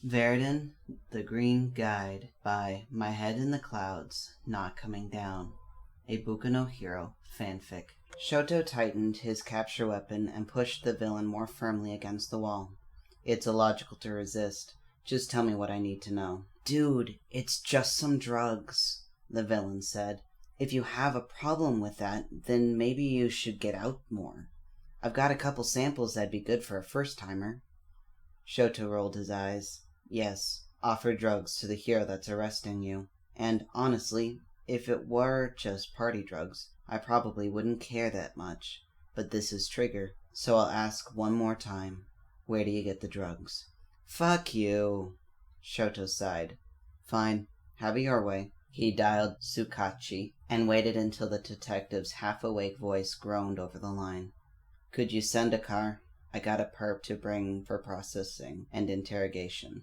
Viridian, the Green Guide by My Head in the Clouds, Not Coming Down. A Boku no Hero fanfic. Shoto tightened his capture weapon and pushed the villain more firmly against the wall. It's illogical to resist. Just tell me what I need to know. Dude, it's just some drugs, the villain said. If you have a problem with that, then maybe you should get out more. I've got a couple samples that'd be good for a first-timer. Shoto rolled his eyes. Yes, offer drugs to the hero that's arresting you. And honestly, if it were just party drugs, I probably wouldn't care that much. But this is Trigger, so I'll ask one more time. Where do you get the drugs? Fuck you, Shoto sighed. Fine, have it your way. He dialed Tsukachi and waited until the detective's half-awake voice groaned over the line. Could you send a car? I got a perp to bring for processing and interrogation.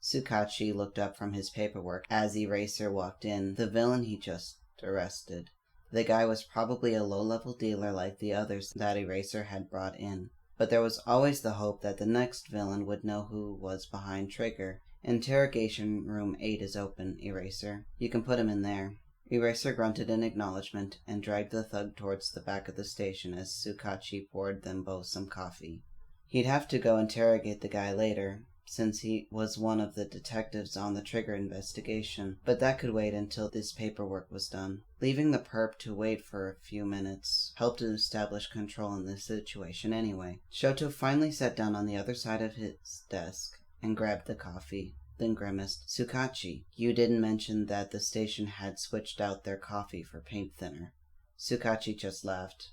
Tsukachi looked up from his paperwork as Eraser walked in, the villain he just arrested. The guy was probably a low-level dealer like the others that Eraser had brought in. But there was always the hope that the next villain would know who was behind Trigger. Interrogation room 8 is open, Eraser. You can put him in there. Eraser grunted in acknowledgement and dragged the thug towards the back of the station as Tsukachi poured them both some coffee. He'd have to go interrogate the guy later, since he was one of the detectives on the Trigger investigation, but that could wait until this paperwork was done. Leaving the perp to wait for a few minutes helped to establish control in the situation anyway. Shoto finally sat down on the other side of his desk and grabbed the coffee, then grimaced. Tsukachi, you didn't mention that the station had switched out their coffee for paint thinner. Tsukachi just laughed.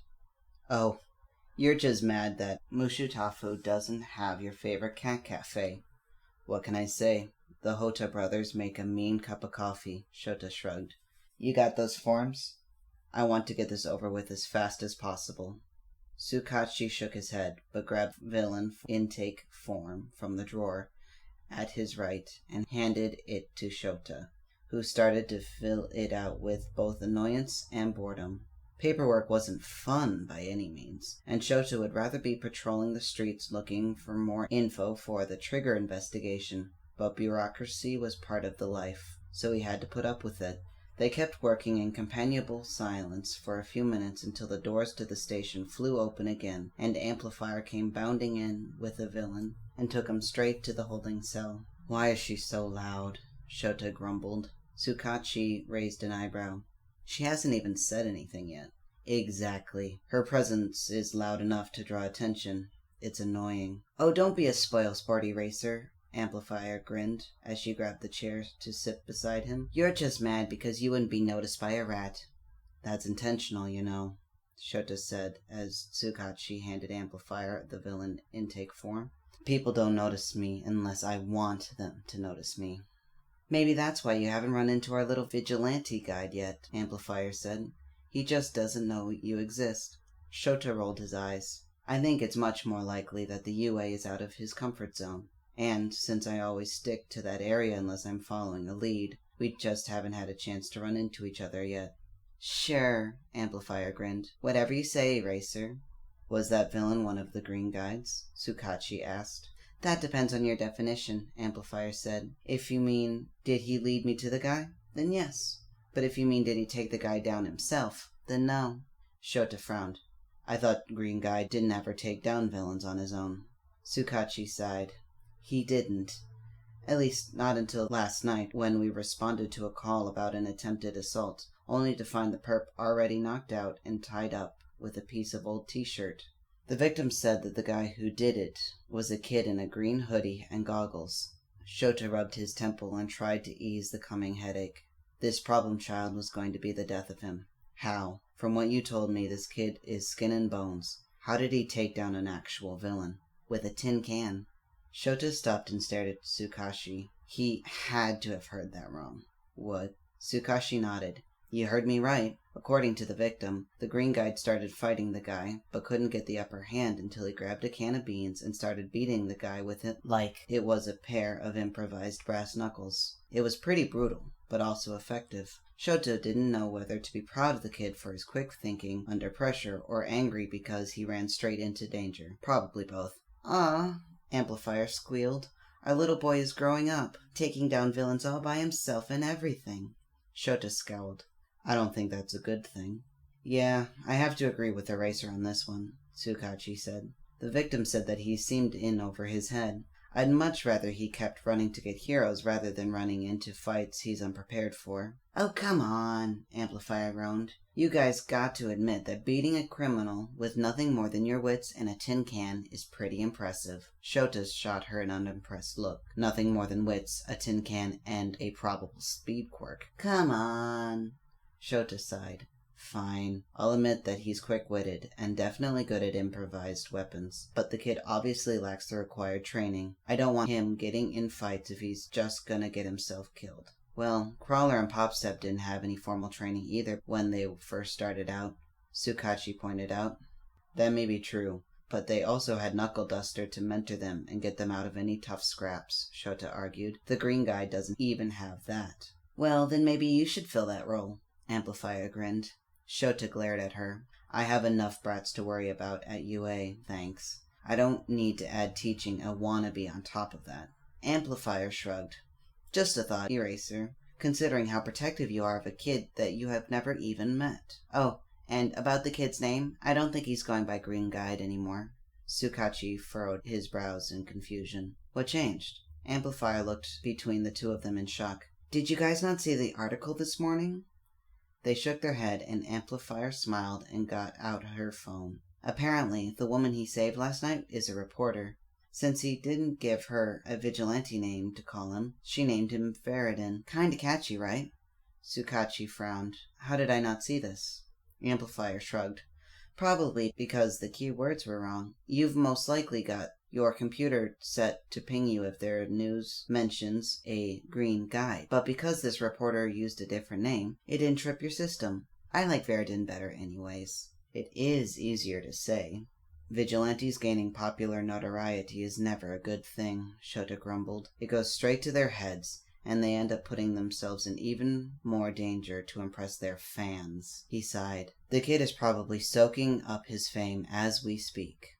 Oh, you're just mad that Mushutafu doesn't have your favorite cat cafe. What can I say? The Hota brothers make a mean cup of coffee, Shota shrugged. You got those forms? I want to get this over with as fast as possible. Tsukachi shook his head, but grabbed villain intake form from the drawer at his right and handed it to Shota, who started to fill it out with both annoyance and boredom. Paperwork wasn't fun by any means, and Shoto would rather be patrolling the streets looking for more info for the Trigger investigation, but bureaucracy was part of the life, so he had to put up with it. They kept working in companionable silence for a few minutes until the doors to the station flew open again, and Amplifier came bounding in with the villain and took him straight to the holding cell. Why is she so loud? Shota grumbled. Tsukachi raised an eyebrow. She hasn't even said anything yet. Exactly. Her presence is loud enough to draw attention. It's annoying. Oh, don't be a spoil-sport, Eraser. Amplifier grinned as she grabbed the chair to sit beside him. You're just mad because you wouldn't be noticed by a rat. That's intentional, you know, Shota said as Tsukachi handed Amplifier the villain intake form. People don't notice me unless I want them to notice me. Maybe that's why you haven't run into our little vigilante guide yet, Amplifier said. He just doesn't know you exist. Shota rolled his eyes. I think it's much more likely that the UA is out of his comfort zone. And, since I always stick to that area unless I'm following a lead, we just haven't had a chance to run into each other yet. Sure, Amplifier grinned. Whatever you say, Eraser. Was that villain one of the Green Guides? Tsukachi asked. That depends on your definition, Amplifier said. If you mean, did he lead me to the guy? Then yes. But if you mean, did he take the guy down himself? Then no. Shota frowned. I thought Green Guy didn't ever take down villains on his own. Tsukachi sighed. He didn't. At least not until last night when we responded to a call about an attempted assault, only to find the perp already knocked out and tied up with a piece of old t-shirt. The victim said that the guy who did it was a kid in a green hoodie and goggles. Shota rubbed his temple and tried to ease the coming headache. This problem child was going to be the death of him. How? From what you told me, this kid is skin and bones. How did he take down an actual villain? With a tin can. Shota stopped and stared at Tsukachi. He had to have heard that wrong. What? Tsukachi nodded. You heard me right. According to the victim, the Green Guide started fighting the guy, but couldn't get the upper hand until he grabbed a can of beans and started beating the guy with it like it was a pair of improvised brass knuckles. It was pretty brutal, but also effective. Shota didn't know whether to be proud of the kid for his quick thinking under pressure or angry because he ran straight into danger. Probably both. Amplifier squealed. Our little boy is growing up, taking down villains all by himself and everything. Shota scowled. I don't think that's a good thing. Yeah, I have to agree with Eraser on this one, Tsukachi said. The victim said that he seemed in over his head. I'd much rather he kept running to get heroes rather than running into fights he's unprepared for. Oh, come on, Amplifier groaned. You guys got to admit that beating a criminal with nothing more than your wits and a tin can is pretty impressive. Shota shot her an unimpressed look. Nothing more than wits, a tin can, and a probable speed quirk. Come on. Shota sighed. Fine. I'll admit that he's quick-witted and definitely good at improvised weapons, but the kid obviously lacks the required training. I don't want him getting in fights if he's just gonna get himself killed. Well, Crawler and Popstep didn't have any formal training either when they first started out, Tsukachi pointed out. That may be true, but they also had Knuckle Duster to mentor them and get them out of any tough scraps, Shota argued. The green guy doesn't even have that. Well, then maybe you should fill that role, Amplifier grinned. Shota glared at her. I have enough brats to worry about at UA, thanks. I don't need to add teaching a wannabe on top of that. Amplifier shrugged. Just a thought, Eraser, considering how protective you are of a kid that you have never even met. Oh, and about the kid's name, I don't think he's going by Green Guide anymore. Tsukachi furrowed his brows in confusion. What changed? Amplifier looked between the two of them in shock. Did you guys not see the article this morning? They shook their head, and Amplifier smiled and got out her phone. Apparently, the woman he saved last night is a reporter. Since he didn't give her a vigilante name to call him, she named him Viridian. Kinda catchy, right? Tsukachi frowned. How did I not see this? Amplifier shrugged. Probably because the key words were wrong. You've most likely got your computer set to ping you if their news mentions a green guide. But because this reporter used a different name, it didn't trip your system. I like Viridian better anyways. It is easier to say. Vigilantes gaining popular notoriety is never a good thing, Shota grumbled. It goes straight to their heads, and they end up putting themselves in even more danger to impress their fans. He sighed. The kid is probably soaking up his fame as we speak.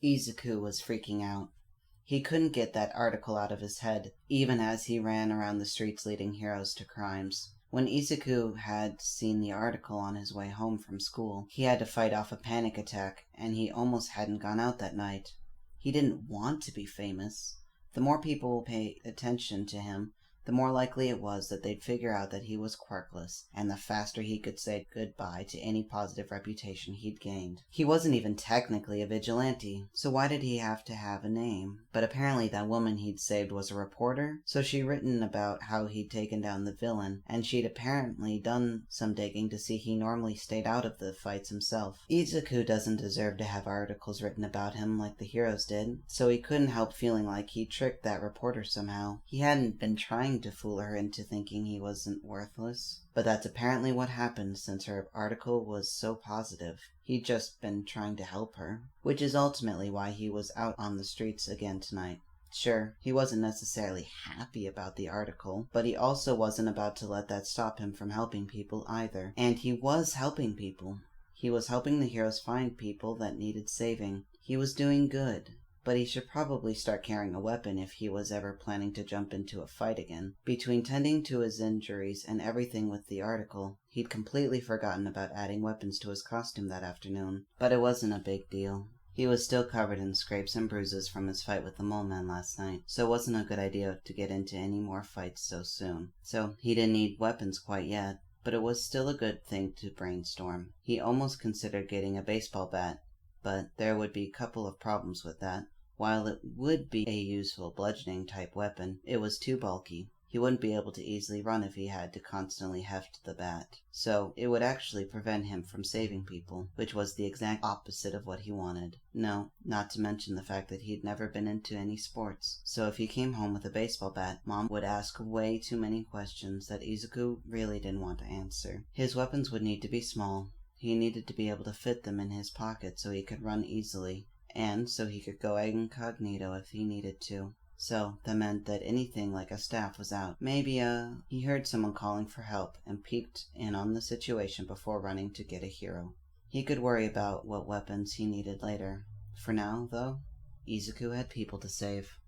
Izuku was freaking out. He couldn't get that article out of his head, even as he ran around the streets leading heroes to crimes. When Izuku had seen the article on his way home from school, he had to fight off a panic attack, and he almost hadn't gone out that night. He didn't want to be famous. The more people paid attention to him, the more likely it was that they'd figure out that he was quirkless, and the faster he could say goodbye to any positive reputation he'd gained. He wasn't even technically a vigilante, so why did he have to have a name? But apparently that woman he'd saved was a reporter, so she'd written about how he'd taken down the villain, and she'd apparently done some digging to see he normally stayed out of the fights himself. Izuku doesn't deserve to have articles written about him like the heroes did, so he couldn't help feeling like he tricked that reporter somehow. He hadn't been trying to fool her into thinking he wasn't worthless. But that's apparently what happened since her article was so positive. He'd just been trying to help her. Which is ultimately why he was out on the streets again tonight. Sure, he wasn't necessarily happy about the article, but he also wasn't about to let that stop him from helping people either. And he was helping people. He was helping the heroes find people that needed saving. He was doing good. But he should probably start carrying a weapon if he was ever planning to jump into a fight again. Between tending to his injuries and everything with the article, he'd completely forgotten about adding weapons to his costume that afternoon. But it wasn't a big deal. He was still covered in scrapes and bruises from his fight with the Mole Man last night, so it wasn't a good idea to get into any more fights so soon. So he didn't need weapons quite yet, but it was still a good thing to brainstorm. He almost considered getting a baseball bat, but there would be a couple of problems with that. While it would be a useful bludgeoning-type weapon, it was too bulky. He wouldn't be able to easily run if he had to constantly heft the bat. So it would actually prevent him from saving people, which was the exact opposite of what he wanted. No, not to mention the fact that he'd never been into any sports. So if he came home with a baseball bat, Mom would ask way too many questions that Izuku really didn't want to answer. His weapons would need to be small. He needed to be able to fit them in his pocket so he could run easily, and so he could go incognito if he needed to. So that meant that anything like a staff was out. Maybe he heard someone calling for help and peeked in on the situation before running to get a hero. He could worry about what weapons he needed later. For now, though, Izuku had people to save.